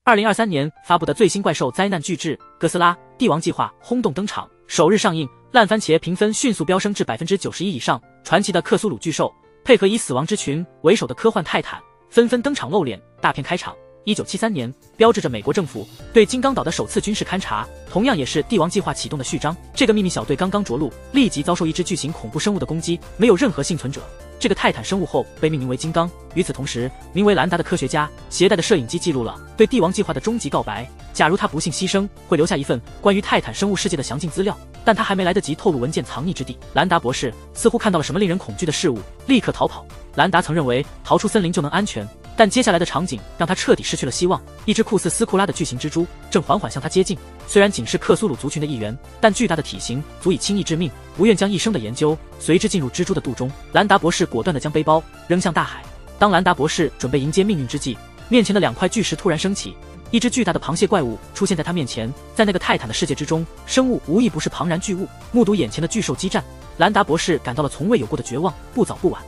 2023年发布的最新怪兽灾难巨制《哥斯拉：帝王计划》轰动登场，首日上映，烂番茄评分迅速飙升至91%以上。传奇的克苏鲁巨兽配合以死亡之群为首的科幻泰坦，纷纷登场露脸。大片开场。1973年标志着美国政府对金刚岛的首次军事勘察，同样也是帝王计划启动的序章。这个秘密小队刚刚着陆，立即遭受一只巨型恐怖生物的攻击，没有任何幸存者。这个泰坦生物后被命名为金刚。与此同时，名为兰达的科学家携带的摄影机记录了对帝王计划的终极告白。假如他不幸牺牲，会留下一份关于泰坦生物世界的详尽资料。但他还没来得及透露文件藏匿之地，兰达博士似乎看到了什么令人恐惧的事物，立刻逃跑。兰达曾认为逃出森林就能安全，但接下来的场景让他彻底失去了希望。一只酷似斯库拉的巨型蜘蛛正缓缓向他接近，虽然仅是克苏鲁族群的一员，但巨大的体型足以轻易致命。不愿将一生的研究随之进入蜘蛛的肚中，兰达博士果断地将背包扔向大海。当兰达博士准备迎接命运之际，面前的2块巨石突然升起，一只巨大的螃蟹怪物出现在他面前。在那个泰坦的世界之中，生物无一不是庞然巨物。目睹眼前的巨兽激战，兰达博士感到了从未有过的绝望。不早不晚，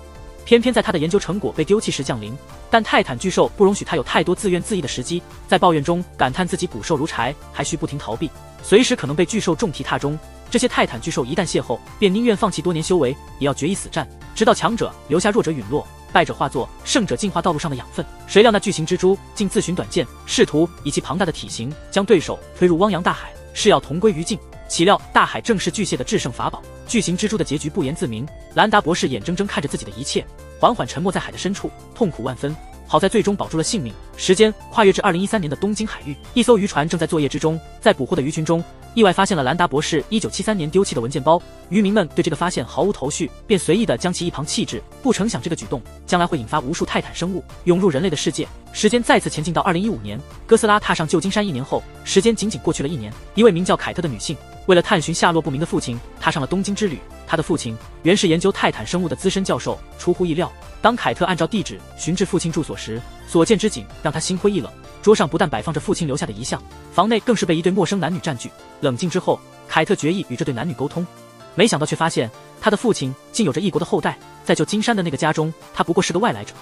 偏偏在他的研究成果被丢弃时降临。但泰坦巨兽不容许他有太多自怨自艾的时机，在抱怨中感叹自己捕兽如柴，还需不停逃避，随时可能被巨兽重蹄踏中。这些泰坦巨兽一旦邂逅，便宁愿放弃多年修为，也要决一死战，直到强者留下弱者陨落，败者化作胜者进化道路上的养分。谁料那巨型蜘蛛竟自寻短见，试图以其庞大的体型将对手推入汪洋大海，是要同归于尽。岂料大海正是巨蟹的制胜法宝，巨型蜘蛛的结局不言自明。兰达博士眼睁睁看着自己的一切缓缓沉没在海的深处，痛苦万分。好在最终保住了性命。时间跨越至2013年的东京海域，一艘渔船正在作业之中，在捕获的鱼群中意外发现了兰达博士1973年丢弃的文件包。渔民们对这个发现毫无头绪，便随意地将其一旁弃置。不成想这个举动将来会引发无数泰坦生物涌入人类的世界。时间再次前进到2015年，哥斯拉踏上旧金山1年后，时间仅仅过去了1年。一位名叫凯特的女性为了探寻下落不明的父亲，踏上了东京之旅。她的父亲原是研究泰坦生物的资深教授。出乎意料，当凯特按照地址寻至父亲住所时，所见之景让他心灰意冷。桌上不但摆放着父亲留下的遗像，房内更是被一对陌生男女占据。冷静之后，凯特决意与这对男女沟通，没想到却发现他的父亲竟有着异国的后代。在旧金山的那个家中，他不过是个外来者，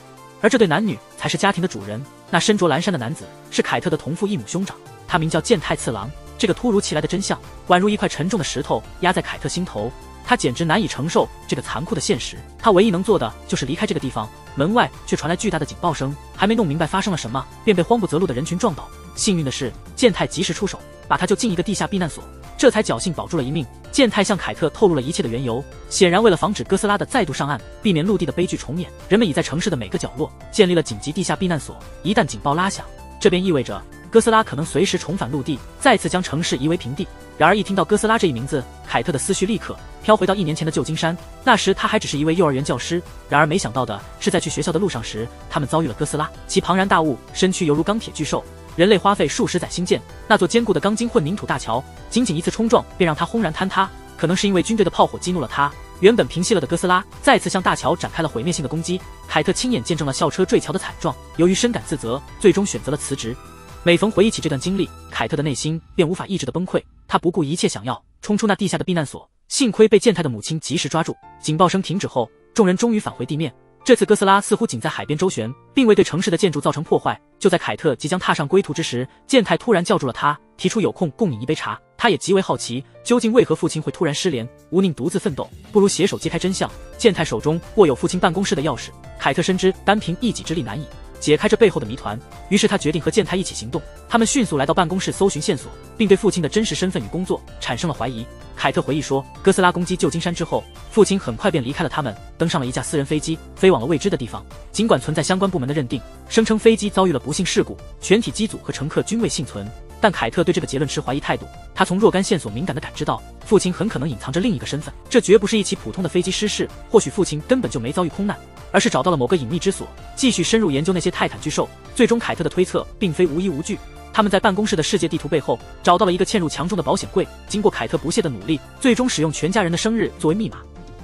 而这对男女才是家庭的主人。那身着蓝衫的男子是凯特的同父异母兄长，他名叫健太次郎。这个突如其来的真相宛如一块沉重的石头压在凯特心头，他简直难以承受这个残酷的现实。他唯一能做的就是离开这个地方。门外却传来巨大的警报声，还没弄明白发生了什么，便被慌不择路的人群撞倒。幸运的是，健太及时出手，把他救进一个地下避难所，这才侥幸保住了一命。健太向凯特透露了一切的缘由，显然为了防止哥斯拉的再度上岸，避免陆地的悲剧重演，人们已在城市的每个角落建立了紧急地下避难所。一旦警报拉响，这便意味着哥斯拉可能随时重返陆地，再次将城市夷为平地。然而一听到哥斯拉这一名字，凯特的思绪立刻飘回到1年前的旧金山。那时他还只是一位幼儿园教师，然而没想到的是，在去学校的路上时，他们遭遇了哥斯拉。其庞然大物，身躯犹如钢铁巨兽，人类花费数十载兴建那座坚固的钢筋混凝土大桥，仅仅一次冲撞便让它轰然坍塌。可能是因为军队的炮火激怒了他，原本平息了的哥斯拉再次向大桥展开了毁灭性的攻击。凯特亲眼见证了校车坠桥的惨状，由于深感自责，最终选择了辞职。每逢回忆起这段经历，凯特的内心便无法抑制的崩溃。他不顾一切想要冲出那地下的避难所，幸亏被健太的母亲及时抓住。警报声停止后，众人终于返回地面。这次哥斯拉似乎仅在海边周旋，并未对城市的建筑造成破坏。就在凯特即将踏上归途之时，健太突然叫住了他，提出有空共饮一杯茶。他也极为好奇，究竟为何父亲会突然失联？无宁独自奋斗，不如携手揭开真相。健太手中握有父亲办公室的钥匙，凯特深知单凭一己之力难以解开这背后的谜团，于是他决定和健太一起行动。他们迅速来到办公室搜寻线索，并对父亲的真实身份与工作产生了怀疑。凯特回忆说，哥斯拉攻击旧金山之后，父亲很快便离开了他们，登上了一架私人飞机，飞往了未知的地方。尽管存在相关部门的认定，声称飞机遭遇了不幸事故，全体机组和乘客均未幸存，但凯特对这个结论持怀疑态度。他从若干线索敏感地感知到，父亲很可能隐藏着另一个身份，这绝不是一起普通的飞机失事，或许父亲根本就没遭遇空难，而是找到了某个隐秘之所，继续深入研究那些泰坦巨兽。最终凯特的推测并非无依无据，他们在办公室的世界地图背后找到了一个嵌入墙中的保险柜。经过凯特不懈的努力，最终使用全家人的生日作为密码，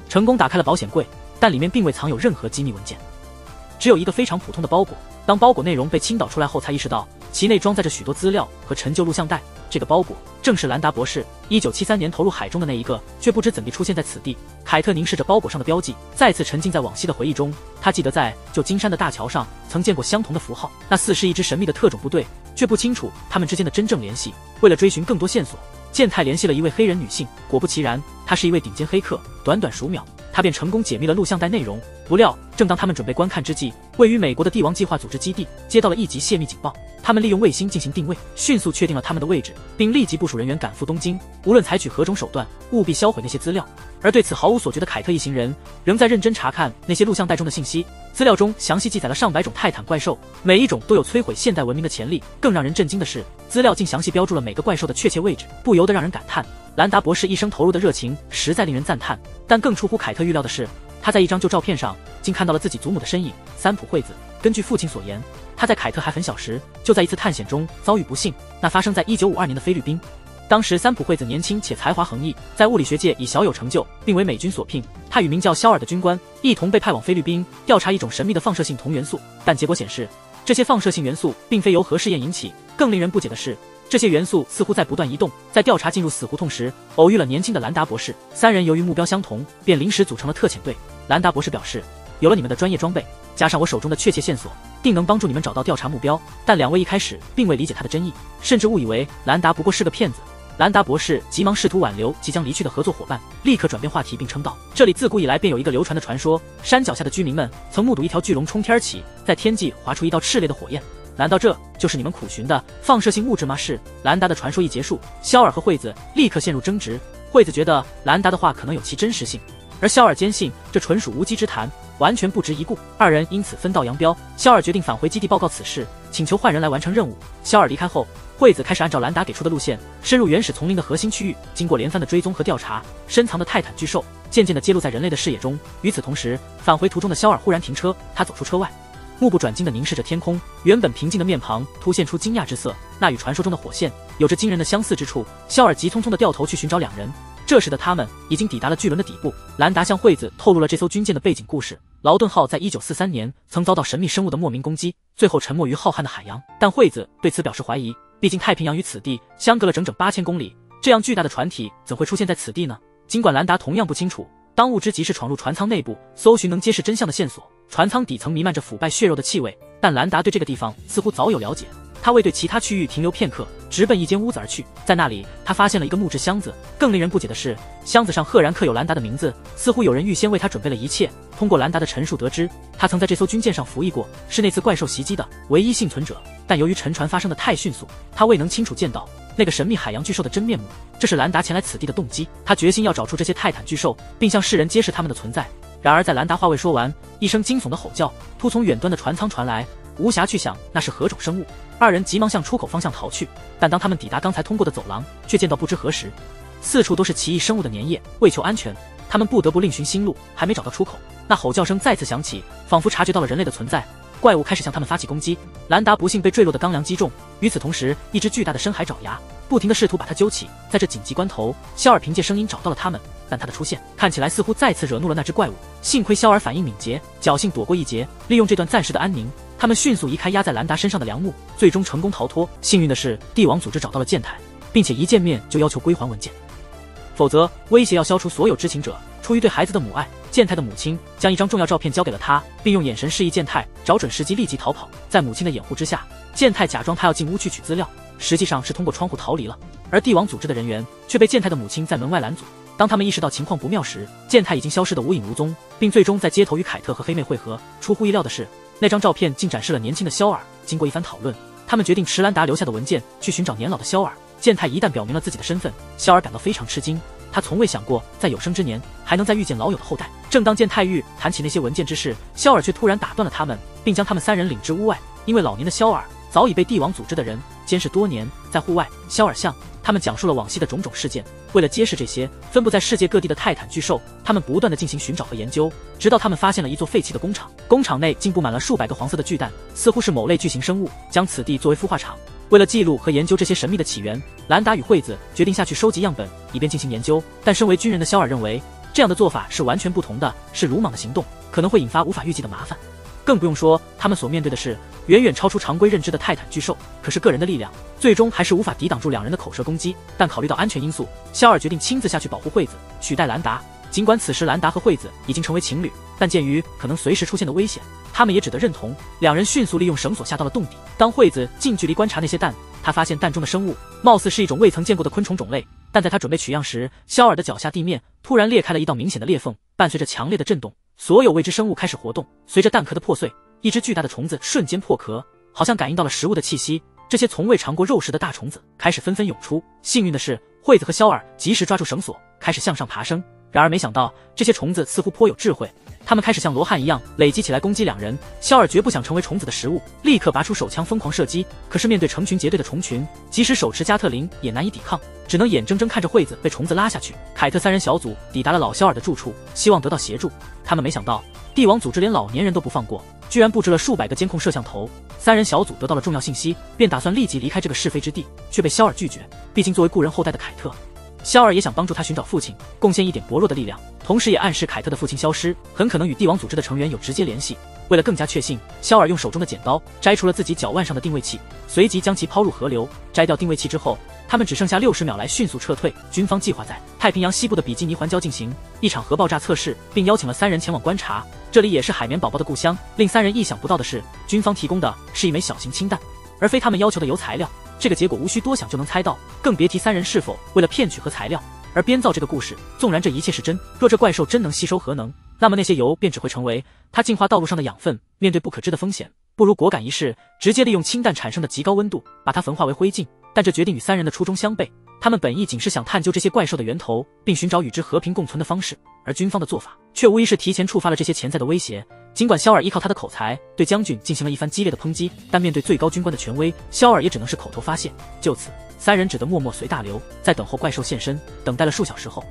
成功打开了保险柜，但里面并未藏有任何机密文件，只有一个非常普通的包裹。当包裹内容被倾倒出来后，才意识到其内装载着许多资料和陈旧录像带。这个包裹正是兰达博士1973年投入海中的那一个，却不知怎地出现在此地。凯特凝视着包裹上的标记，再次沉浸在往昔的回忆中。他记得在旧金山的大桥上曾见过相同的符号，那似是一支神秘的特种部队，却不清楚他们之间的真正联系。为了追寻更多线索，健太联系了一位黑人女性，果不其然，她是一位顶尖黑客。短短数秒，他便成功解密了录像带内容。不料，正当他们准备观看之际，位于美国的帝王计划组织基地接到了一级泄密警报。他们利用卫星进行定位，迅速确定了他们的位置，并立即部署人员赶赴东京，无论采取何种手段，务必销毁那些资料。而对此毫无所觉的凯特一行人，仍在认真查看那些录像带中的信息。资料中详细记载了上百种泰坦怪兽，每一种都有摧毁现代文明的潜力。更让人震惊的是，资料竟详细标注了每个怪兽的确切位置，不由得让人感叹，兰达博士一生投入的热情实在令人赞叹。但更出乎凯特预料的是，他在一张旧照片上竟看到了自己祖母的身影——三浦惠子。根据父亲所言，他在凯特还很小时，就在一次探险中遭遇不幸，那发生在1952年的菲律宾。当时三浦惠子年轻且才华横溢，在物理学界已小有成就，并为美军所聘。他与名叫肖尔的军官一同被派往菲律宾调查一种神秘的放射性铜元素，但结果显示，这些放射性元素并非由核试验引起。更令人不解的是，这些元素似乎在不断移动。在调查进入死胡同时，偶遇了年轻的兰达博士，三人由于目标相同，便临时组成了特遣队。兰达博士表示，有了你们的专业装备，加上我手中的确切线索，定能帮助你们找到调查目标。但两位一开始并未理解他的真意，甚至误以为兰达不过是个骗子。兰达博士急忙试图挽留即将离去的合作伙伴，立刻转变话题并称道，这里自古以来便有一个流传的传说，山脚下的居民们曾目睹一条巨龙冲天起，在天际划出一道炽烈的火焰。难道这就是你们苦寻的放射性物质吗？是。兰达的传说一结束，肖尔和惠子立刻陷入争执。惠子觉得兰达的话可能有其真实性，而肖尔坚信这纯属无稽之谈，完全不值一顾。二人因此分道扬镳。肖尔决定返回基地报告此事，请求换人来完成任务。肖尔离开后，惠子开始按照兰达给出的路线，深入原始丛林的核心区域。经过连番的追踪和调查，深藏的泰坦巨兽渐渐地揭露在人类的视野中。与此同时，返回途中的肖尔忽然停车，他走出车外，目不转睛地凝视着天空，原本平静的面庞凸现出惊讶之色。那与传说中的火线有着惊人的相似之处。肖尔急匆匆地掉头去寻找两人。这时的他们已经抵达了巨轮的底部。兰达向惠子透露了这艘军舰的背景故事。劳顿号在1943年曾遭到神秘生物的莫名攻击，最后沉没于浩瀚的海洋。但惠子对此表示怀疑，毕竟太平洋与此地相隔了整整8000公里，这样巨大的船体怎会出现在此地呢？尽管兰达同样不清楚，当务之急是闯入船舱内部，搜寻能揭示真相的线索。船舱底层弥漫着腐败血肉的气味，但兰达对这个地方似乎早有了解。他未对其他区域停留片刻，直奔一间屋子而去。在那里，他发现了一个木质箱子。更令人不解的是，箱子上赫然刻有兰达的名字，似乎有人预先为他准备了一切。通过兰达的陈述得知，他曾在这艘军舰上服役过，是那次怪兽袭击的唯一幸存者。但由于沉船发生的太迅速，他未能清楚见到那个神秘海洋巨兽的真面目。这是兰达前来此地的动机，他决心要找出这些泰坦巨兽，并向世人揭示他们的存在。然而在兰达话未说完，一声惊悚的吼叫突从远端的船舱传来，无暇去想那是何种生物。二人急忙向出口方向逃去，但当他们抵达刚才通过的走廊，却见到不知何时四处都是奇异生物的粘液。为求安全，他们不得不另寻新路。还没找到出口，那吼叫声再次响起，仿佛察觉到了人类的存在。怪物开始向他们发起攻击。兰达不幸被坠落的钢梁击中，与此同时，一只巨大的深海爪牙不停地试图把他揪起。在这紧急关头，肖尔凭借声音找到了他们，但他的出现看起来似乎再次惹怒了那只怪物。幸亏肖尔反应敏捷，侥幸躲过一劫。利用这段暂时的安宁，他们迅速移开压在兰达身上的梁木，最终成功逃脱。幸运的是，帝王组织找到了健太，并且一见面就要求归还文件，否则威胁要消除所有知情者。出于对孩子的母爱，健太的母亲将一张重要照片交给了他，并用眼神示意健太找准时机立即逃跑。在母亲的掩护之下，健太假装他要进屋去取资料，实际上是通过窗户逃离了。而帝王组织的人员却被健太的母亲在门外拦阻。当他们意识到情况不妙时，健太已经消失得无影无踪，并最终在街头与凯特和黑妹会合。出乎意料的是，那张照片竟展示了年轻的肖尔。经过一番讨论，他们决定持兰达留下的文件去寻找年老的肖尔。健太一旦表明了自己的身份，肖尔感到非常吃惊。他从未想过在有生之年还能再遇见老友的后代。正当健太欲谈起那些文件之事，肖尔却突然打断了他们，并将他们三人领至屋外。因为老年的肖尔早已被帝王组织的人监视多年，在户外，肖尔向他们讲述了往昔的种种事件。为了揭示这些分布在世界各地的泰坦巨兽，他们不断地进行寻找和研究，直到他们发现了一座废弃的工厂。工厂内竟布满了数百个黄色的巨蛋，似乎是某类巨型生物将此地作为孵化场。为了记录和研究这些神秘的起源，兰达与惠子决定下去收集样本，以便进行研究。但身为军人的肖尔认为，这样的做法是完全不同的，是鲁莽的行动，可能会引发无法预计的麻烦。更不用说，他们所面对的是远远超出常规认知的泰坦巨兽。可是个人的力量最终还是无法抵挡住两人的口舌攻击。但考虑到安全因素，肖尔决定亲自下去保护惠子，取代兰达。尽管此时兰达和惠子已经成为情侣，但鉴于可能随时出现的危险，他们也只得认同。两人迅速利用绳索下到了洞底。当惠子近距离观察那些蛋，他发现蛋中的生物貌似是一种未曾见过的昆虫种类。但在他准备取样时，肖尔的脚下地面突然裂开了一道明显的裂缝，伴随着强烈的震动，所有未知生物开始活动。随着蛋壳的破碎，一只巨大的虫子瞬间破壳，好像感应到了食物的气息。这些从未尝过肉食的大虫子开始纷纷涌出。幸运的是，惠子和肖尔及时抓住绳索，开始向上爬升。然而没想到，这些虫子似乎颇有智慧，他们开始像罗汉一样累积起来攻击两人。肖尔绝不想成为虫子的食物，立刻拔出手枪疯狂射击。可是面对成群结队的虫群，即使手持加特林也难以抵抗，只能眼睁睁看着惠子被虫子拉下去。凯特三人小组抵达了老肖尔的住处，希望得到协助。他们没想到，帝王组织连老年人都不放过，居然布置了数百个监控摄像头。三人小组得到了重要信息，便打算立即离开这个是非之地，却被肖尔拒绝。毕竟作为故人后代的凯特，肖尔也想帮助他寻找父亲，贡献一点薄弱的力量，同时也暗示凯特的父亲消失很可能与帝王组织的成员有直接联系。为了更加确信，肖尔用手中的剪刀摘除了自己脚腕上的定位器，随即将其抛入河流。摘掉定位器之后，他们只剩下60秒来迅速撤退。军方计划在太平洋西部的比基尼环礁进行一场核爆炸测试，并邀请了3人前往观察。这里也是海绵宝宝的故乡。令3人意想不到的是，军方提供的是一枚小型氢弹，而非他们要求的铀材料。这个结果无需多想就能猜到，更别提3人是否为了骗取核材料而编造这个故事。纵然这一切是真，若这怪兽真能吸收核能，那么那些铀便只会成为它进化道路上的养分。面对不可知的风险，不如果敢一试，直接利用氢弹产生的极高温度把它焚化为灰烬。但这决定与3人的初衷相悖，他们本意仅是想探究这些怪兽的源头，并寻找与之和平共存的方式，而军方的做法却无疑是提前触发了这些潜在的威胁。尽管肖尔依靠他的口才对将军进行了一番激烈的抨击，但面对最高军官的权威，肖尔也只能是口头发泄。就此，3人只得默默随大流，在等候怪兽现身。等待了数小时后，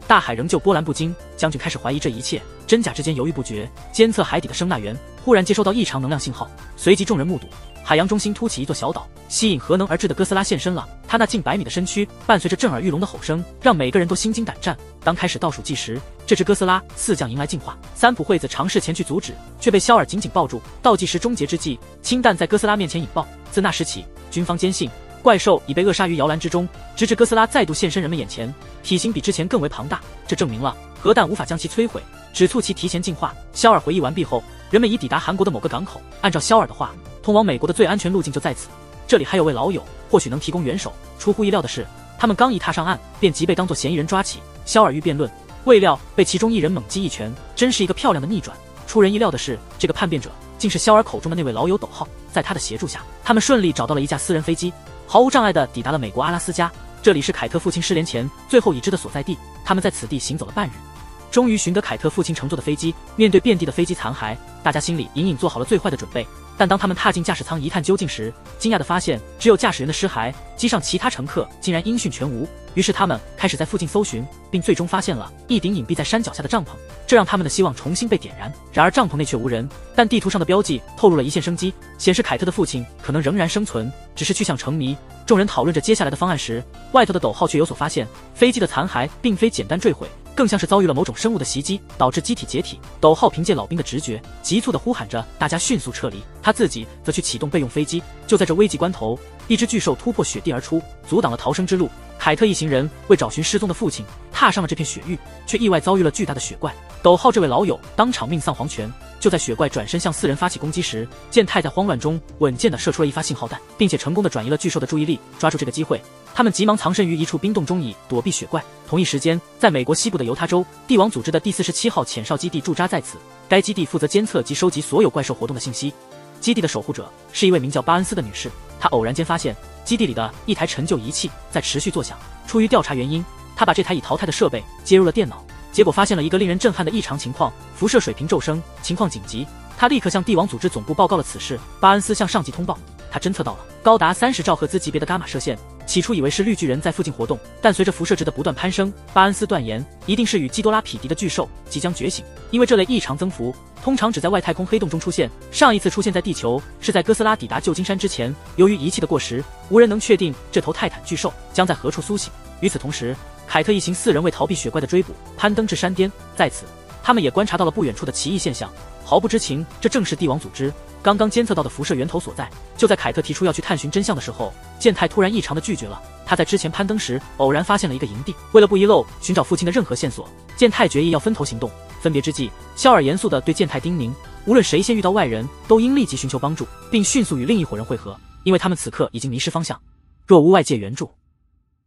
大海仍旧波澜不惊，将军开始怀疑这一切真假之间犹豫不决。监测海底的声纳员忽然接收到异常能量信号，随即众人目睹海洋中心凸起一座小岛，吸引核能而至的哥斯拉现身了。他那近100米的身躯伴随着震耳欲聋的吼声，让每个人都心惊胆战。当开始倒数计时，这只哥斯拉似将迎来进化。三浦惠子尝试前去阻止，却被肖尔紧紧抱住。倒计时终结之际，氢弹在哥斯拉面前引爆。自那时起，军方坚信怪兽已被扼杀于摇篮之中，直至哥斯拉再度现身人们眼前，体型比之前更为庞大。这证明了核弹无法将其摧毁，只促其提前进化。肖尔回忆完毕后，人们已抵达韩国的某个港口。按照肖尔的话，通往美国的最安全路径就在此。这里还有位老友，或许能提供援手。出乎意料的是，他们刚一踏上岸，便即被当作嫌疑人抓起。肖尔欲辩论，未料被其中一人猛击一拳，真是一个漂亮的逆转。出人意料的是，这个叛变者竟是肖尔口中的那位老友斗浩。在他的协助下，他们顺利找到了一架私人飞机，毫无障碍地抵达了美国阿拉斯加。这里是凯特父亲失联前最后已知的所在地。他们在此地行走了半日，终于寻得凯特父亲乘坐的飞机。面对遍地的飞机残骸，大家心里隐隐做好了最坏的准备。但当他们踏进驾驶舱一探究竟时，惊讶地发现只有驾驶员的尸骸，机上其他乘客竟然音讯全无。于是他们开始在附近搜寻，并最终发现了一顶隐蔽在山脚下的帐篷，这让他们的希望重新被点燃。然而帐篷内却无人，但地图上的标记透露了一线生机，显示凯特的父亲可能仍然生存，只是去向成谜。众人讨论着接下来的方案时，外头的斗号却有所发现，飞机的残骸并非简单坠毁，更像是遭遇了某种生物的袭击，导致机体解体。斗号凭借老兵的直觉，急促地呼喊着大家迅速撤离，他自己则去启动备用飞机。就在这危急关头，一只巨兽突破雪地而出，阻挡了逃生之路。凯特一行人为找寻失踪的父亲，踏上了这片雪域，却意外遭遇了巨大的雪怪。斗浩这位老友当场命丧黄泉。就在雪怪转身向4人发起攻击时，健太在慌乱中稳健地射出了一发信号弹，并且成功地转移了巨兽的注意力。抓住这个机会，他们急忙藏身于一处冰洞中以躲避雪怪。同一时间，在美国西部的犹他州，帝王组织的第47号潜哨基地驻扎在此，该基地负责监测及收集所有怪兽活动的信息。基地的守护者是一位名叫巴恩斯的女士，她偶然间发现基地里的一台陈旧仪器在持续作响。出于调查原因，她把这台已淘汰的设备接入了电脑，结果发现了一个令人震撼的异常情况：辐射水平骤升，情况紧急。他立刻向帝王组织总部报告了此事。巴恩斯向上级通报，他侦测到了高达30兆赫兹级别的伽马射线。起初以为是绿巨人在附近活动，但随着辐射值的不断攀升，巴恩斯断言一定是与基多拉匹敌的巨兽即将觉醒。因为这类异常增幅通常只在外太空黑洞中出现，上一次出现在地球是在哥斯拉抵达旧金山之前。由于仪器的过时，无人能确定这头泰坦巨兽将在何处苏醒。与此同时，凯特一行4人为逃避雪怪的追捕，攀登至山巅。在此，他们也观察到了不远处的奇异现象，毫不知情这正是帝王组织刚刚监测到的辐射源头所在。就在凯特提出要去探寻真相的时候，健太突然异常的拒绝了。他在之前攀登时偶然发现了一个营地，为了不遗漏寻找父亲的任何线索，健太决意要分头行动。分别之际，肖尔严肃地对健太叮咛，无论谁先遇到外人，都应立即寻求帮助，并迅速与另一伙人会合，因为他们此刻已经迷失方向，若无外界援助，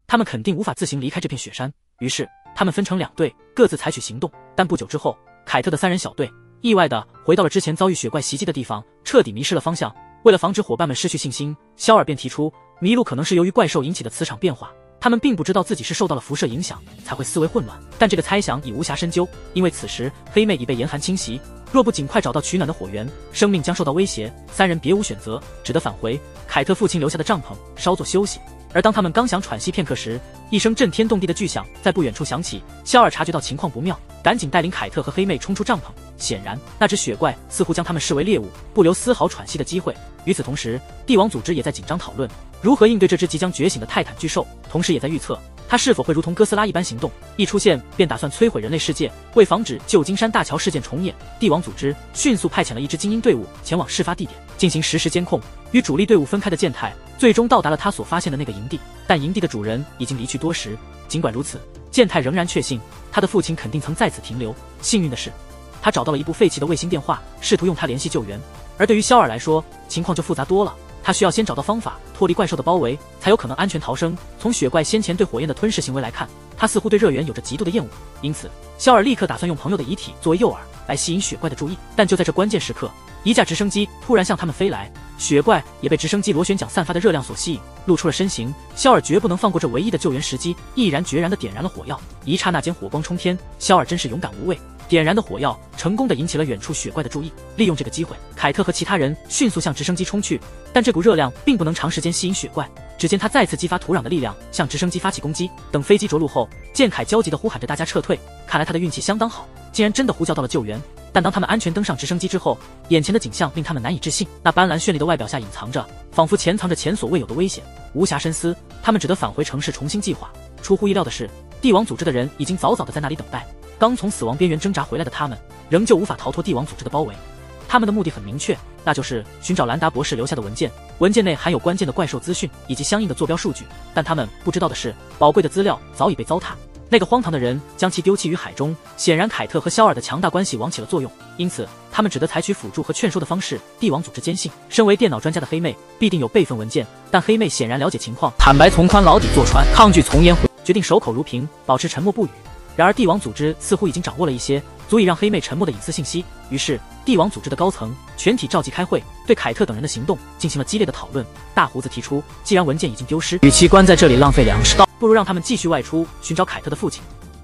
他们肯定无法自行离开这片雪山。于是他们分成2队，各自采取行动。但不久之后，凯特的3人小队意外地回到了之前遭遇雪怪袭击的地方，彻底迷失了方向。为了防止伙伴们失去信心，肖尔便提出迷路可能是由于怪兽引起的磁场变化，他们并不知道自己是受到了辐射影响才会思维混乱。但这个猜想已无暇深究，因为此时黑妹已被严寒侵袭，若不尽快找到取暖的火源，生命将受到威胁。3人别无选择，只得返回凯特父亲留下的帐篷稍作休息。而当他们刚想喘息片刻时，一声震天动地的巨响在不远处响起。肖尔察觉到情况不妙，赶紧带领凯特和黑妹冲出帐篷。显然那只雪怪似乎将他们视为猎物，不留丝毫喘息的机会。与此同时，帝王组织也在紧张讨论如何应对这只即将觉醒的泰坦巨兽，同时也在预测它是否会如同哥斯拉一般行动，一出现便打算摧毁人类世界。为防止旧金山大桥事件重演，帝王组织迅速派遣了一支精英队伍前往事发地点进行实时监控。与主力队伍分开的健太最终到达了他所发现的那个营地，但营地的主人已经离去多时。尽管如此，健太仍然确信他的父亲肯定曾在此停留。幸运的是，他找到了一部废弃的卫星电话，试图用它联系救援。而对于肖尔来说，情况就复杂多了。他需要先找到方法脱离怪兽的包围，才有可能安全逃生。从雪怪先前对火焰的吞噬行为来看，他似乎对热源有着极度的厌恶，因此肖尔立刻打算用朋友的遗体作为诱饵来吸引雪怪的注意。但就在这关键时刻，一架直升机突然向他们飞来，雪怪也被直升机螺旋桨散发的热量所吸引，露出了身形。肖尔绝不能放过这唯一的救援时机，毅然决然地点燃了火药。一刹那间火光冲天，肖尔真是勇敢无畏。点燃的火药成功地引起了远处雪怪的注意。利用这个机会，凯特和其他人迅速向直升机冲去，但这股热量并不能长时间吸引雪怪。只见他再次激发土壤的力量，向直升机发起攻击。等飞机着陆后，健凯焦急地呼喊着大家撤退。看来他的运气相当好，竟然真的呼叫到了救援。但当他们安全登上直升机之后，眼前的景象令他们难以置信。那斑斓绚丽的外表下隐藏着，仿佛潜藏着前所未有的危险。无暇深思，他们只得返回城市重新计划。出乎意料的是，帝王组织的人已经早早地在那里等待。刚从死亡边缘挣扎回来的他们，仍旧无法逃脱帝王组织的包围。他们的目的很明确，那就是寻找兰达博士留下的文件。文件内含有关键的怪兽资讯以及相应的坐标数据，但他们不知道的是，宝贵的资料早已被糟蹋。那个荒唐的人将其丢弃于海中，显然凯特和肖尔的强大关系起了作用，因此他们只得采取辅助和劝说的方式。帝王组织坚信，身为电脑专家的黑妹必定有备份文件，但黑妹显然了解情况，坦白从宽牢底坐穿，抗拒从严回，决定守口如瓶，保持沉默不语。然而帝王组织似乎已经掌握了一些足以让黑妹沉默的隐私信息，于是帝王组织的高层全体召集开会，对凯特等人的行动进行了激烈的讨论。大胡子提出，既然文件已经丢失，与其关在这里浪费粮食，不如让他们继续外出寻找凯特的父亲，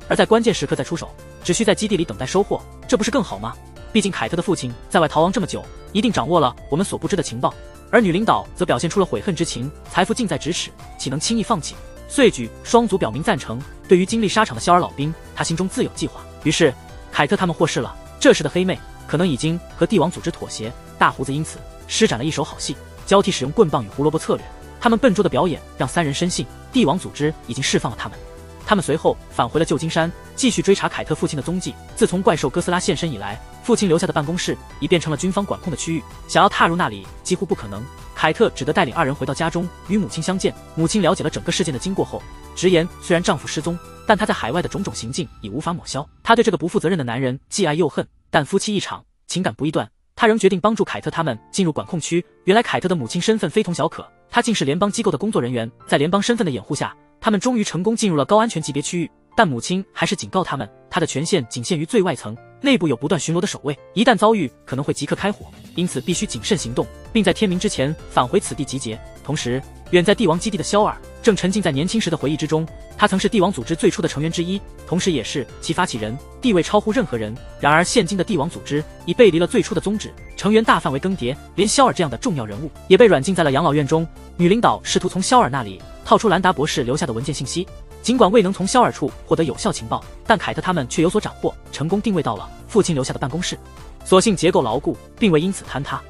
而在关键时刻再出手，只需在基地里等待收获，这不是更好吗？毕竟凯特的父亲在外逃亡这么久，一定掌握了我们所不知的情报。而女领导则表现出了悔恨之情，财富近在咫尺，岂能轻易放弃？遂举双足表明赞成。对于经历沙场的肖尔老兵，他心中自有计划。于是凯特他们获释了。这时的黑妹可能已经和帝王组织妥协，大胡子因此施展了一手好戏，交替使用棍棒与胡萝卜策略。他们笨拙的表演让3人深信帝王组织已经释放了他们。他们随后返回了旧金山，继续追查凯特父亲的踪迹。自从怪兽哥斯拉现身以来，父亲留下的办公室已变成了军方管控的区域，想要踏入那里几乎不可能。凯特只得带领2人回到家中与母亲相见。母亲了解了整个事件的经过后，直言虽然丈夫失踪，但他在海外的种种行径已无法抹消。他对这个不负责任的男人既爱又恨，但夫妻一场，情感不易断。他仍决定帮助凯特他们进入管控区。原来凯特的母亲身份非同小可，她竟是联邦机构的工作人员，在联邦身份的掩护下，他们终于成功进入了高安全级别区域。但母亲还是警告他们，她的权限仅限于最外层，内部有不断巡逻的守卫，一旦遭遇可能会即刻开火，因此必须谨慎行动，并在天明之前返回此地集结。同时，远在帝王基地的肖尔正沉浸在年轻时的回忆之中，他曾是帝王组织最初的成员之一，同时也是其发起人，地位超乎任何人。然而现今的帝王组织已背离了最初的宗旨，成员大范围更迭，连肖尔这样的重要人物也被软禁在了养老院中。女领导试图从肖尔那里套出兰达博士留下的文件信息，尽管未能从肖尔处获得有效情报，但凯特他们却有所斩获，成功定位到了父亲留下的办公室。所幸结构牢固，并未因此坍塌。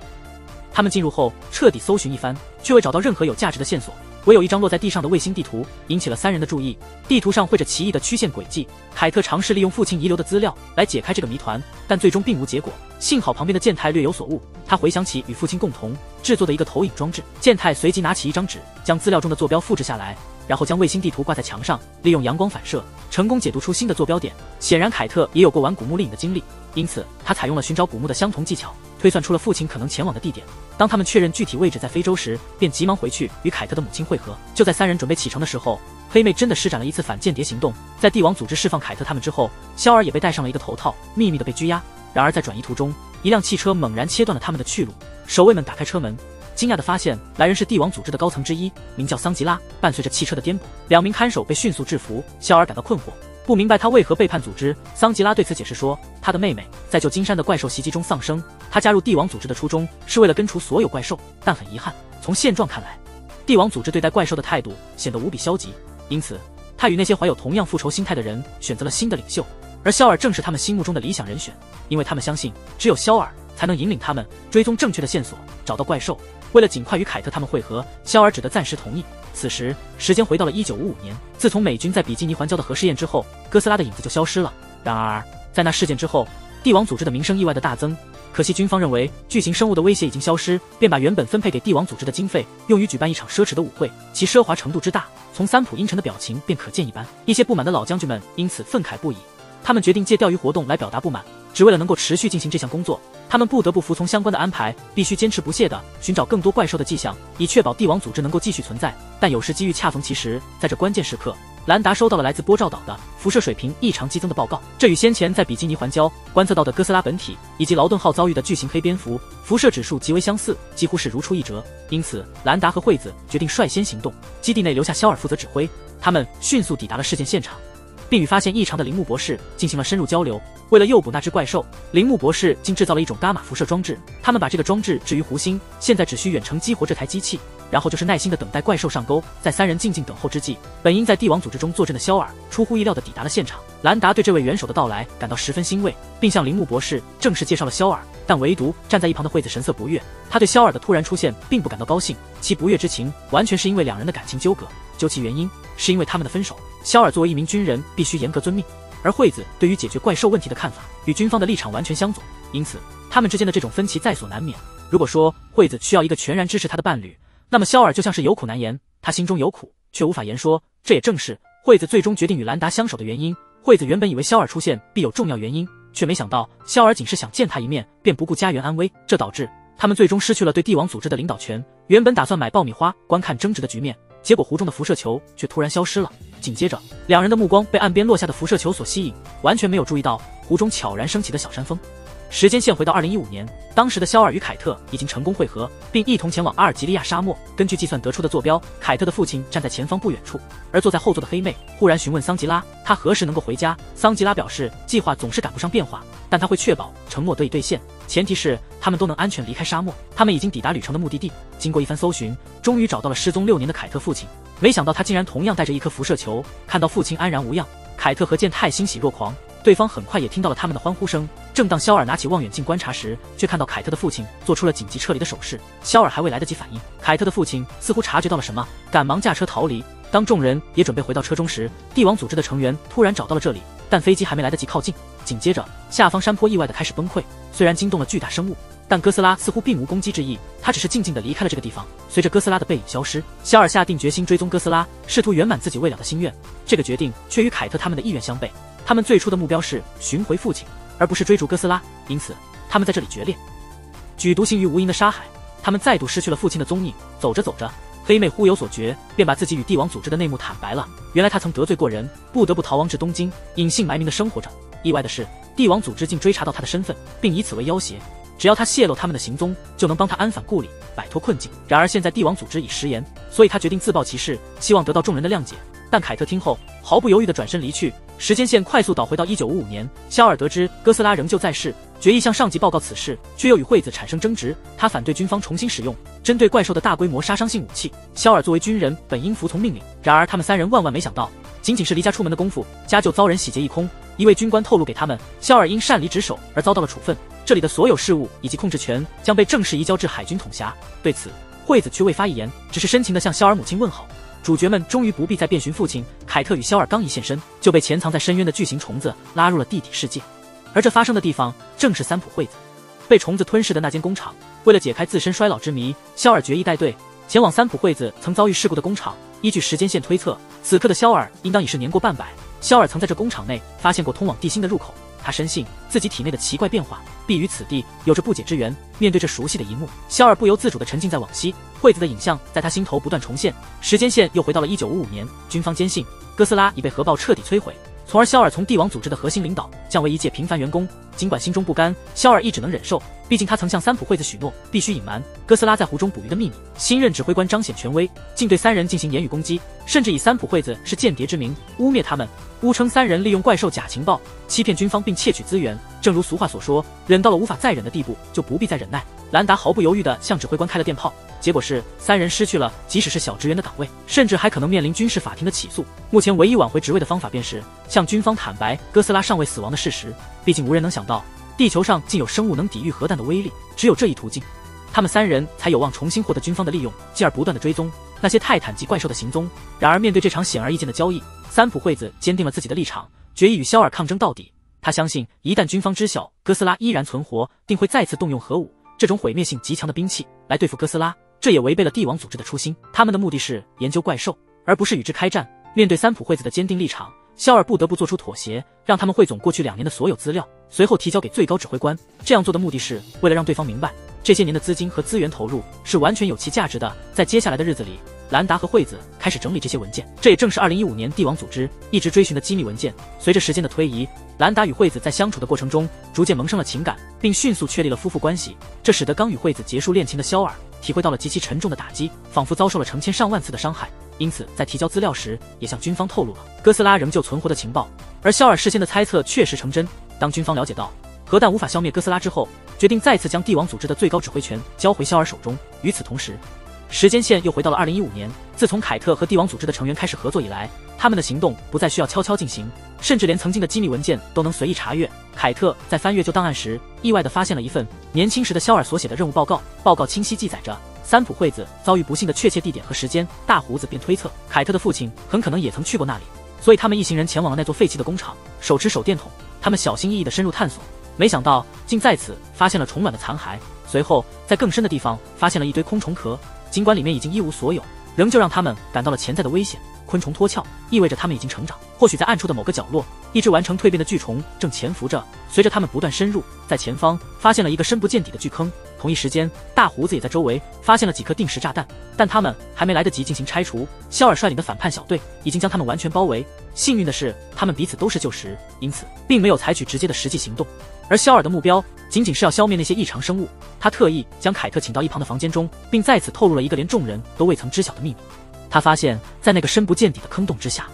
他们进入后彻底搜寻一番，却未找到任何有价值的线索，唯有一张落在地上的卫星地图引起了3人的注意。地图上绘着奇异的曲线轨迹，凯特尝试利用父亲遗留的资料来解开这个谜团，但最终并无结果。幸好旁边的健太略有所悟，他回想起与父亲共同制作的一个投影装置。健太随即拿起一张纸，将资料中的坐标复制下来，然后将卫星地图挂在墙上，利用阳光反射，成功解读出新的坐标点。显然凯特也有过玩古墓丽影的经历，因此他采用了寻找古墓的相同技巧，推算出了父亲可能前往的地点。当他们确认具体位置在非洲时，便急忙回去与凯特的母亲会合。就在三人准备启程的时候，黑妹真的施展了一次反间谍行动。在帝王组织释放凯特他们之后，肖尔也被戴上了一个头套，秘密的被拘押。然而在转移途中，一辆汽车猛然切断了他们的去路。守卫们打开车门，惊讶地发现来人是帝王组织的高层之一，名叫桑吉拉。伴随着汽车的颠簸，2名看守被迅速制服。肖尔感到困惑，不明白他为何背叛组织。桑吉拉对此解释说，他的妹妹在旧金山的怪兽袭击中丧生，他加入帝王组织的初衷是为了根除所有怪兽，但很遗憾，从现状看来，帝王组织对待怪兽的态度显得无比消极，因此他与那些怀有同样复仇心态的人选择了新的领袖，而肖尔正是他们心目中的理想人选，因为他们相信只有肖尔才能引领他们追踪正确的线索，找到怪兽。为了尽快与凯特他们会合，肖尔只得暂时同意。此时时间回到了1955年，自从美军在比基尼环礁的核试验之后，哥斯拉的影子就消失了。然而在那事件之后，帝王组织的名声意外的大增，可惜军方认为巨型生物的威胁已经消失，便把原本分配给帝王组织的经费用于举办一场奢侈的舞会，其奢华程度之大，从三浦阴沉的表情便可见一斑。一些不满的老将军们因此愤慨不已，他们决定借钓鱼活动来表达不满，只为了能够持续进行这项工作，他们不得不服从相关的安排，必须坚持不懈地寻找更多怪兽的迹象，以确保帝王组织能够继续存在。但有时机遇恰逢其时，在这关键时刻，兰达收到了来自波照岛的辐射水平异常激增的报告，这与先前在比基尼环礁观测到的哥斯拉本体以及劳顿号遭遇的巨型黑蝙蝠辐射指数极为相似，几乎是如出一辙。因此兰达和惠子决定率先行动，基地内留下肖尔负责指挥。他们迅速抵达了事件现场，并与发现异常的铃木博士进行了深入交流。为了诱捕那只怪兽，铃木博士竟制造了一种伽马辐射装置，他们把这个装置置于湖心，现在只需远程激活这台机器，然后就是耐心地等待怪兽上钩。在三人静静等候之际，本应在帝王组织中坐镇的肖尔出乎意料地抵达了现场。兰达对这位元首的到来感到十分欣慰，并向铃木博士正式介绍了肖尔，但唯独站在一旁的惠子神色不悦，他对肖尔的突然出现并不感到高兴，其不悦之情完全是因为两人的感情纠葛，究其原因是因为他们的分手。肖尔作为一名军人必须严格遵命，而惠子对于解决怪兽问题的看法与军方的立场完全相左，因此他们之间的这种分歧在所难免。如果说惠子需要一个全然支持他的伴侣，那么肖尔就像是有苦难言，他心中有苦却无法言说，这也正是惠子最终决定与兰达相守的原因。惠子原本以为肖尔出现必有重要原因，却没想到肖尔仅是想见他一面便不顾家园安危，这导致他们最终失去了对帝王组织的领导权。原本打算买爆米花观看争执的局面，结果湖中的辐射球却突然消失了。紧接着两人的目光被岸边落下的辐射球所吸引，完全没有注意到湖中悄然升起的小山峰。时间线回到2015年，当时的肖尔与凯特已经成功会合，并一同前往阿尔及利亚沙漠。根据计算得出的坐标，凯特的父亲站在前方不远处，而坐在后座的黑妹忽然询问桑吉拉，他何时能够回家。桑吉拉表示，计划总是赶不上变化，但他会确保承诺得以兑现，前提是他们都能安全离开沙漠。他们已经抵达旅程的目的地，经过一番搜寻，终于找到了失踪6年的凯特父亲。没想到他竟然同样带着一颗辐射球。看到父亲安然无恙，凯特和健太欣喜若狂，对方很快也听到了他们的欢呼声。正当肖尔拿起望远镜观察时，却看到凯特的父亲做出了紧急撤离的手势。肖尔还未来得及反应，凯特的父亲似乎察觉到了什么，赶忙驾车逃离。当众人也准备回到车中时，帝王组织的成员突然找到了这里，但飞机还没来得及靠近，紧接着下方山坡意外地开始崩溃。虽然惊动了巨大生物，但哥斯拉似乎并无攻击之意，他只是静静地离开了这个地方。随着哥斯拉的背影消失，肖尔下定决心追踪哥斯拉，试图圆满自己未了的心愿。这个决定却与凯特他们的意愿相悖，他们最初的目标是寻回父亲，而不是追逐哥斯拉，因此他们在这里决裂，举独行于无垠的沙海。他们再度失去了父亲的踪影。走着走着，黑妹忽有所觉，便把自己与帝王组织的内幕坦白了。原来他曾得罪过人，不得不逃亡至东京，隐姓埋名的生活着。意外的是，帝王组织竟追查到他的身份，并以此为要挟，只要他泄露他们的行踪，就能帮他安反故里，摆脱困境。然而现在帝王组织已食言，所以他决定自曝其事，希望得到众人的谅解。但凯特听后毫不犹豫地转身离去。时间线快速倒回到1955年，肖尔得知哥斯拉仍旧在世，决意向上级报告此事，却又与惠子产生争执。他反对军方重新使用针对怪兽的大规模杀伤性武器。肖尔作为军人本应服从命令，然而他们三人万万没想到，仅仅是离家出门的功夫，家就遭人洗劫一空。一位军官透露给他们，肖尔因擅离职守而遭到了处分，这里的所有事务以及控制权将被正式移交至海军统辖。对此，惠子却未发一言，只是深情地向肖尔母亲问好。主角们终于不必再遍寻父亲。凯特与肖尔刚一现身，就被潜藏在深渊的巨型虫子拉入了地底世界，而这发生的地方正是三浦惠子被虫子吞噬的那间工厂。为了解开自身衰老之谜，肖尔决意带队前往三浦惠子曾遭遇事故的工厂，依据时间线推测，此刻的肖尔应当已是年过半百。肖尔曾在这工厂内发现过通往地心的入口，他深信自己体内的奇怪变化必与此地有着不解之缘。面对这熟悉的一幕，肖尔不由自主地沉浸在往昔，惠子的影像在他心头不断重现。时间线又回到了1955年，军方坚信哥斯拉已被核爆彻底摧毁，从而肖尔从帝王组织的核心领导降为一介平凡员工。尽管心中不甘，肖尔亦只能忍受，毕竟他曾向三浦惠子许诺必须隐瞒哥斯拉在湖中捕鱼的秘密。新任指挥官彰显权威，竟对三人进行言语攻击，甚至以三浦惠子是间谍之名污蔑他们，诬称三人利用怪兽假情报欺骗军方并窃取资源。正如俗话所说，忍到了无法再忍的地步，就不必再忍耐。兰达毫不犹豫地向指挥官开了电炮，结果是三人失去了即使是小职员的岗位，甚至还可能面临军事法庭的起诉。目前唯一挽回职位的方法便是向军方坦白哥斯拉尚未死亡的事实，毕竟无人能想到地球上竟有生物能抵御核弹的威力，只有这一途径，他们三人才有望重新获得军方的利用，继而不断的追踪那些泰坦级怪兽的行踪。然而面对这场显而易见的交易，三浦惠子坚定了自己的立场，决意与肖尔抗争到底。他相信一旦军方知晓哥斯拉依然存活，定会再次动用核武这种毁灭性极强的兵器来对付哥斯拉，这也违背了帝王组织的初心。他们的目的是研究怪兽，而不是与之开战。面对三浦惠子的坚定立场，肖尔不得不做出妥协，让他们汇总过去2年的所有资料，随后提交给最高指挥官。这样做的目的是为了让对方明白，这些年的资金和资源投入是完全有其价值的。在接下来的日子里，兰达和惠子开始整理这些文件，这也正是2015年帝王组织一直追寻的机密文件。随着时间的推移，兰达与惠子在相处的过程中逐渐萌生了情感，并迅速确立了夫妇关系，这使得刚与惠子结束恋情的肖尔体会到了极其沉重的打击，仿佛遭受了成千上万次的伤害。因此在提交资料时也向军方透露了哥斯拉仍旧存活的情报。而肖尔事先的猜测确实成真，当军方了解到核弹无法消灭哥斯拉之后，决定再次将帝王组织的最高指挥权交回肖尔手中。与此同时，时间线又回到了2015年。自从凯特和帝王组织的成员开始合作以来，他们的行动不再需要悄悄进行，甚至连曾经的机密文件都能随意查阅。凯特在翻阅旧档案时，意外地发现了一份年轻时的肖尔所写的任务报告，报告清晰记载着三浦惠子遭遇不幸的确切地点和时间。大胡子便推测凯特的父亲很可能也曾去过那里，所以他们一行人前往了那座废弃的工厂，手持手电筒，他们小心翼翼地深入探索，没想到竟在此发现了虫卵的残骸，随后在更深的地方发现了一堆空虫壳，尽管里面已经一无所有，仍旧让他们感到了潜在的危险。昆虫脱壳意味着他们已经成长，或许在暗处的某个角落，一只完成蜕变的巨虫正潜伏着。随着他们不断深入，在前方发现了一个深不见底的巨坑。同一时间，大胡子也在周围发现了几颗定时炸弹，但他们还没来得及进行拆除，肖尔率领的反叛小队已经将他们完全包围。幸运的是，他们彼此都是旧识，因此并没有采取直接的实际行动。而肖尔的目标仅仅是要消灭那些异常生物，他特意将凯特请到一旁的房间中，并在此透露了一个连众人都未曾知晓的秘密。他发现在那个深不见底的坑洞之下，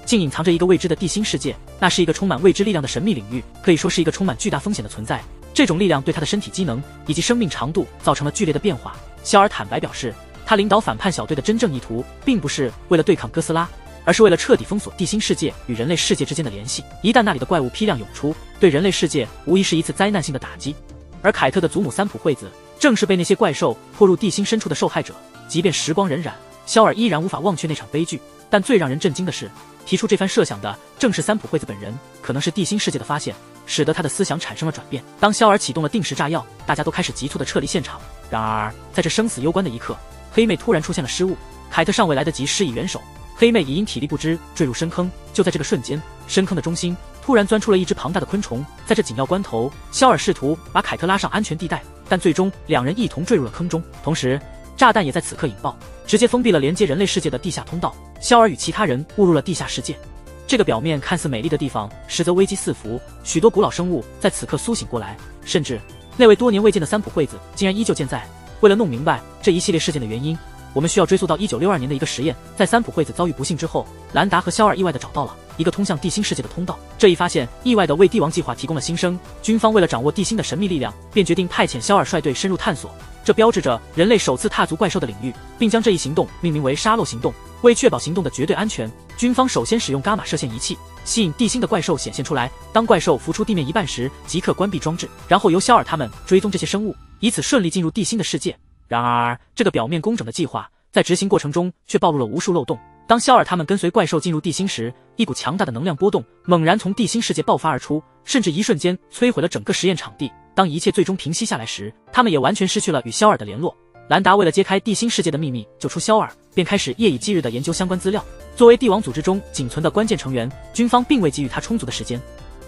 竟隐藏着一个未知的地心世界，那是一个充满未知力量的神秘领域，可以说是一个充满巨大风险的存在。这种力量对他的身体机能以及生命长度造成了剧烈的变化。肖尔坦白表示，他领导反叛小队的真正意图并不是为了对抗哥斯拉，而是为了彻底封锁地心世界与人类世界之间的联系。一旦那里的怪物批量涌出，对人类世界无疑是一次灾难性的打击。而凯特的祖母三浦惠子正是被那些怪兽拖入地心深处的受害者。即便时光荏苒，肖尔依然无法忘却那场悲剧。但最让人震惊的是，提出这番设想的正是三浦惠子本人。可能是地心世界的发现使得他的思想产生了转变。当肖尔启动了定时炸药，大家都开始急促地撤离现场。然而在这生死攸关的一刻，黑妹突然出现了失误，凯特尚未来得及施以援手，黑妹已因体力不支坠入深坑。就在这个瞬间，深坑的中心突然钻出了一只庞大的昆虫。在这紧要关头，肖尔试图把凯特拉上安全地带，但最终两人一同坠入了坑中。同时炸弹也在此刻引爆，直接封闭了连接人类世界的地下通道。肖尔与其他人误入了地下世界。这个表面看似美丽的地方，实则危机四伏。许多古老生物在此刻苏醒过来，甚至那位多年未见的三浦惠子竟然依旧健在。为了弄明白这一系列事件的原因，我们需要追溯到1962年的一个实验。在三浦惠子遭遇不幸之后，兰达和肖尔意外地找到了一个通向地心世界的通道。这一发现意外地为帝王计划提供了新生。军方为了掌握地心的神秘力量，便决定派遣肖尔率队深入探索。这标志着人类首次踏足怪兽的领域，并将这一行动命名为沙漏行动。为确保行动的绝对安全，军方首先使用伽马射线仪器吸引地心的怪兽显现出来，当怪兽浮出地面一半时，即刻关闭装置，然后由肖尔他们追踪这些生物，以此顺利进入地心的世界。然而这个表面工整的计划在执行过程中却暴露了无数漏洞。当肖尔他们跟随怪兽进入地心时，一股强大的能量波动猛然从地心世界爆发而出，甚至一瞬间摧毁了整个实验场地。当一切最终平息下来时，他们也完全失去了与肖尔的联络。兰达为了揭开地心世界的秘密，救出肖尔，便开始夜以继日地研究相关资料。作为帝王组织中仅存的关键成员，军方并未给予他充足的时间。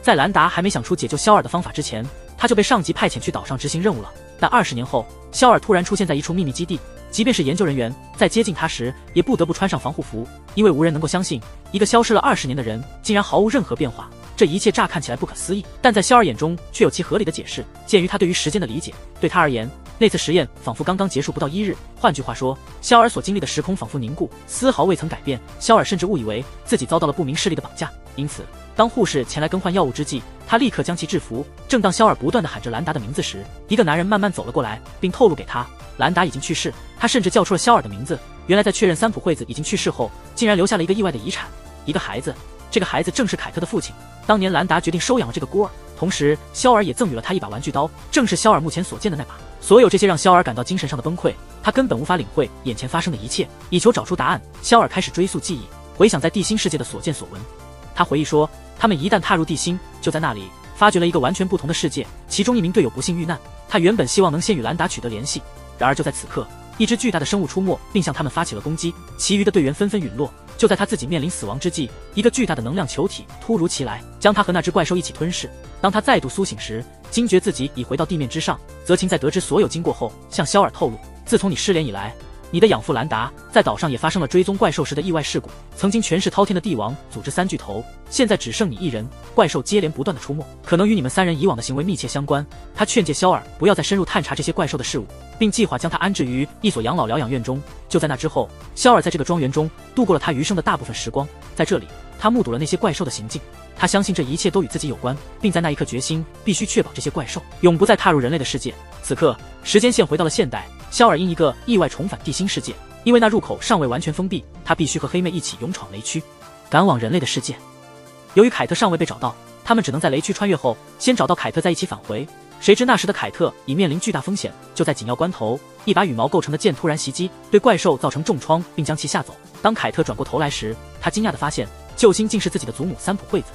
在兰达还没想出解救肖尔的方法之前，他就被上级派遣去岛上执行任务了。但20年后，肖尔突然出现在一处秘密基地，即便是研究人员在接近他时，也不得不穿上防护服，因为无人能够相信一个消失了20年的人竟然毫无任何变化。这一切乍看起来不可思议，但在肖尔眼中却有其合理的解释。鉴于他对于时间的理解，对他而言，那次实验仿佛刚刚结束不到1日。换句话说，肖尔所经历的时空仿佛凝固，丝毫未曾改变。肖尔甚至误以为自己遭到了不明势力的绑架，因此当护士前来更换药物之际，他立刻将其制服。正当肖尔不断地喊着兰达的名字时，一个男人慢慢走了过来，并透露给他，兰达已经去世。他甚至叫出了肖尔的名字。原来在确认三浦惠子已经去世后，竟然留下了一个意外的遗产，一个孩子。这个孩子正是凯特的父亲。当年兰达决定收养了这个孤儿，同时肖尔也赠予了他一把玩具刀，正是肖尔目前所见的那把。所有这些让肖尔感到精神上的崩溃，他根本无法领会眼前发生的一切。以求找出答案，肖尔开始追溯记忆，回想在地心世界的所见所闻。他回忆说，他们一旦踏入地心，就在那里发掘了一个完全不同的世界。其中一名队友不幸遇难，他原本希望能先与兰达取得联系，然而就在此刻，一只巨大的生物出没，并向他们发起了攻击，其余的队员纷纷陨落。就在他自己面临死亡之际，一个巨大的能量球体突如其来，将他和那只怪兽一起吞噬。当他再度苏醒时，惊觉自己已回到地面之上。泽琴在得知所有经过后，向肖尔透露，自从你失联以来，你的养父兰达在岛上也发生了追踪怪兽时的意外事故。曾经权势滔天的帝王组织3巨头，现在只剩你一人，怪兽接连不断的出没，可能与你们3人以往的行为密切相关。他劝诫肖尔不要再深入探查这些怪兽的事物，并计划将他安置于一所养老疗养院中。就在那之后，肖尔在这个庄园中度过了他余生的大部分时光。在这里，他目睹了那些怪兽的行径，他相信这一切都与自己有关，并在那一刻决心必须确保这些怪兽永不再踏入人类的世界。此刻，时间线回到了现代，肖尔因一个意外重返地心世界，因为那入口尚未完全封闭，他必须和黑妹一起勇闯雷区，赶往人类的世界。由于凯特尚未被找到，他们只能在雷区穿越后先找到凯特，再一起返回。谁知那时的凯特已面临巨大风险，就在紧要关头，一把羽毛构成的剑突然袭击，对怪兽造成重创，并将其吓走。当凯特转过头来时，他惊讶地发现救星竟是自己的祖母三浦惠子。